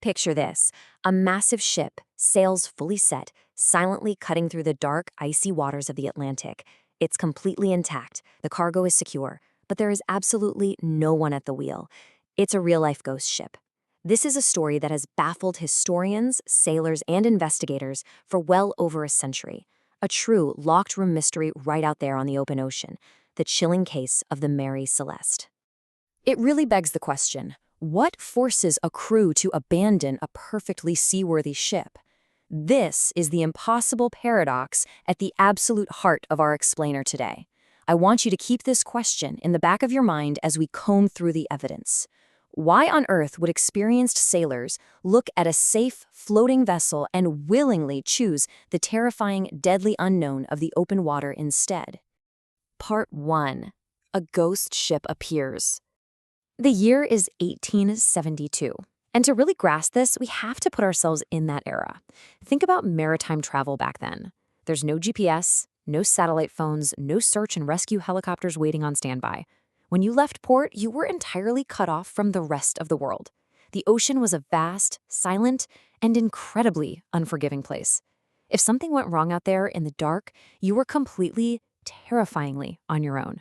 Picture this: a massive ship, sails fully set, silently cutting through the dark, icy waters of the Atlantic. It's completely intact, the cargo is secure, but there is absolutely no one at the wheel. It's a real-life ghost ship. This is a story that has baffled historians, sailors, and investigators for well over a century. A true locked-room mystery right out there on the open ocean, the chilling case of the Mary Celeste. It really begs the question, what forces a crew to abandon a perfectly seaworthy ship? This is the impossible paradox at the absolute heart of our explainer today. I want you to keep this question in the back of your mind as we comb through the evidence. Why on earth would experienced sailors look at a safe, floating vessel and willingly choose the terrifying, deadly unknown of the open water instead? Part 1. A ghost ship appears. The year is 1872. And to really grasp this, we have to put ourselves in that era. Think about maritime travel back then. There's no GPS, no satellite phones, no search and rescue helicopters waiting on standby. When you left port, you were entirely cut off from the rest of the world. The ocean was a vast, silent, and incredibly unforgiving place. If something went wrong out there in the dark, you were completely, terrifyingly on your own.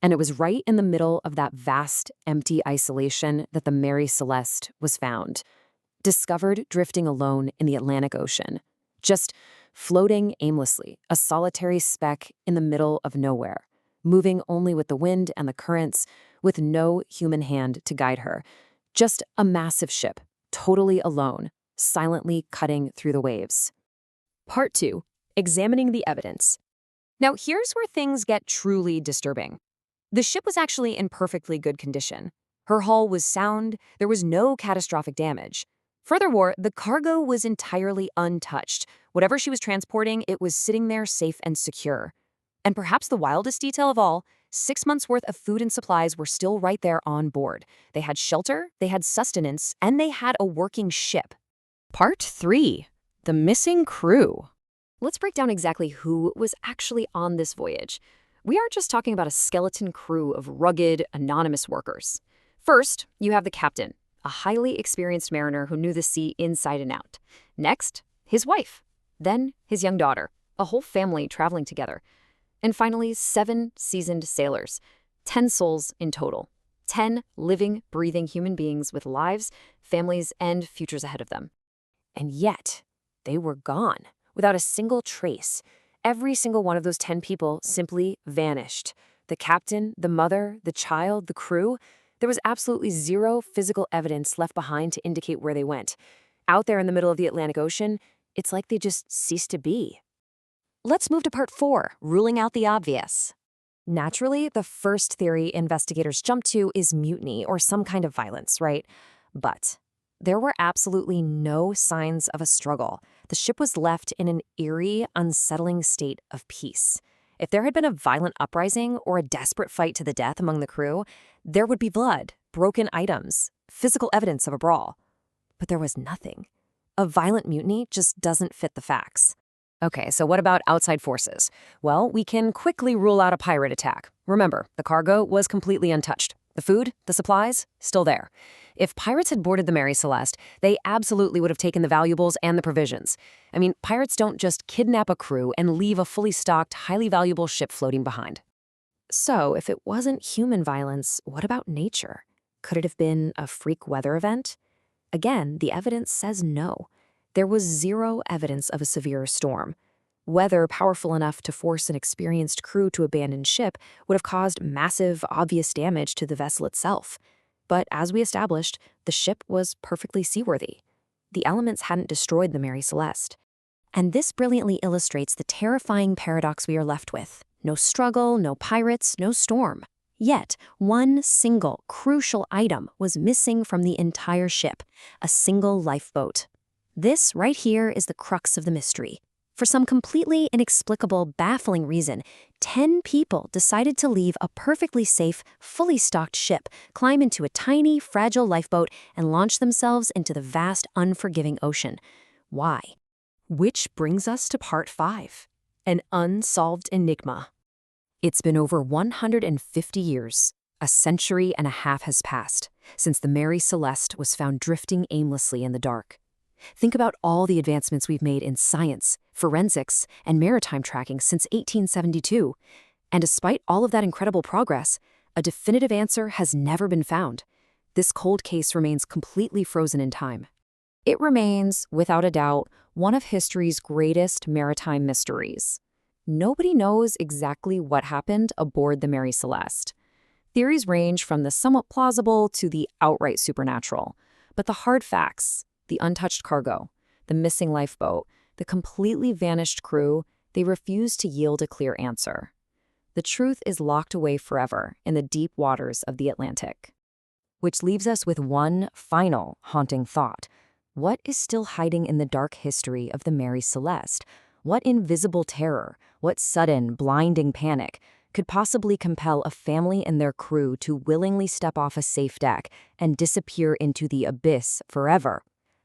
And it was right in the middle of that vast, empty isolation that the Mary Celeste was found, discovered drifting alone in the Atlantic Ocean, just floating aimlessly, a solitary speck in the middle of nowhere, moving only with the wind and the currents, with no human hand to guide her. Just a massive ship, totally alone, silently cutting through the waves. Part 2. Examining the evidence. Now here's where things get truly disturbing. The ship was actually in perfectly good condition. Her hull was sound, there was no catastrophic damage. Furthermore, the cargo was entirely untouched. Whatever she was transporting, it was sitting there safe and secure. And perhaps the wildest detail of all, 6 months' worth of food and supplies were still right there on board. They had shelter, they had sustenance, and they had a working ship. Part 3. The missing crew. Let's break down exactly who was actually on this voyage. We aren't just talking about a skeleton crew of rugged, anonymous workers. First, you have the captain, a highly experienced mariner who knew the sea inside and out. Next, his wife. Then, his young daughter, a whole family traveling together. And finally, 7 seasoned sailors, 10 souls in total. 10 living, breathing human beings with lives, families, and futures ahead of them. And yet, they were gone, without a single trace. Every single one of those 10 people simply vanished. The captain, the mother, the child, the crew. There was absolutely zero physical evidence left behind to indicate where they went. Out there in the middle of the Atlantic Ocean, it's like they just ceased to be. Let's move to part 4, ruling out the obvious. Naturally, the first theory investigators jump to is mutiny or some kind of violence, right? But there were absolutely no signs of a struggle. The ship was left in an eerie, unsettling state of peace. If there had been a violent uprising or a desperate fight to the death among the crew, there would be blood, broken items, physical evidence of a brawl. But there was nothing. A violent mutiny just doesn't fit the facts. Okay, so what about outside forces? Well, we can quickly rule out a pirate attack. Remember, the cargo was completely untouched. The food, the supplies, still there. If pirates had boarded the Mary Celeste, they absolutely would have taken the valuables and the provisions. I mean, pirates don't just kidnap a crew and leave a fully stocked, highly valuable ship floating behind. So, if it wasn't human violence, what about nature? Could it have been a freak weather event? Again, the evidence says no. There was zero evidence of a severe storm. Weather powerful enough to force an experienced crew to abandon ship would have caused massive, obvious damage to the vessel itself. But as we established, the ship was perfectly seaworthy. The elements hadn't destroyed the Mary Celeste. And this brilliantly illustrates the terrifying paradox we are left with. No struggle, no pirates, no storm. Yet, one single, crucial item was missing from the entire ship, a single lifeboat. This right here is the crux of the mystery. For some completely inexplicable, baffling reason, 10 people decided to leave a perfectly safe, fully stocked ship, climb into a tiny, fragile lifeboat, and launch themselves into the vast, unforgiving ocean. Why? Which brings us to part 5, an unsolved enigma. It's been over 150 years. A century and a half has passed since the Mary Celeste was found drifting aimlessly in the dark. Think about all the advancements we've made in science, forensics, and maritime tracking since 1872. And despite all of that incredible progress, a definitive answer has never been found. This cold case remains completely frozen in time. It remains, without a doubt, one of history's greatest maritime mysteries. Nobody knows exactly what happened aboard the Mary Celeste. Theories range from the somewhat plausible to the outright supernatural. But the hard facts, the untouched cargo, the missing lifeboat, the completely vanished crew, they refuse to yield a clear answer. The truth is locked away forever in the deep waters of the Atlantic. Which leaves us with one final haunting thought. What is still hiding in the dark history of the Mary Celeste? What invisible terror, what sudden, blinding panic could possibly compel a family and their crew to willingly step off a safe deck and disappear into the abyss forever?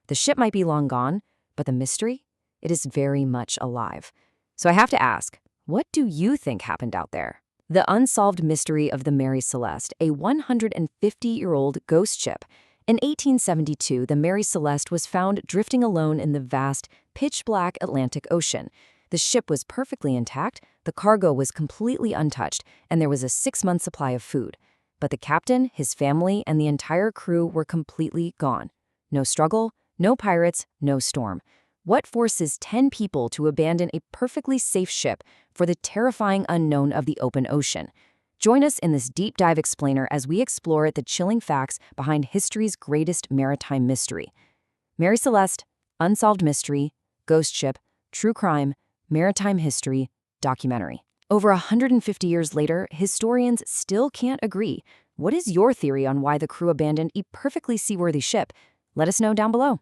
The ship might be long gone, but the mystery? It is very much alive. So I have to ask, what do you think happened out there? The unsolved mystery of the Mary Celeste, a 150-year-old ghost ship. In 1872, the Mary Celeste was found drifting alone in the vast, pitch-black Atlantic Ocean. The ship was perfectly intact, the cargo was completely untouched, and there was a 6-month supply of food. But the captain, his family, and the entire crew were completely gone. No struggle, no pirates, no storm. What forces 10 people to abandon a perfectly safe ship for the terrifying unknown of the open ocean? Join us in this deep dive explainer as we explore the chilling facts behind history's greatest maritime mystery. Mary Celeste, Unsolved Mystery, Ghost Ship, True Crime, Maritime History, Documentary. Over 150 years later, historians still can't agree. What is your theory on why the crew abandoned a perfectly seaworthy ship? Let us know down below.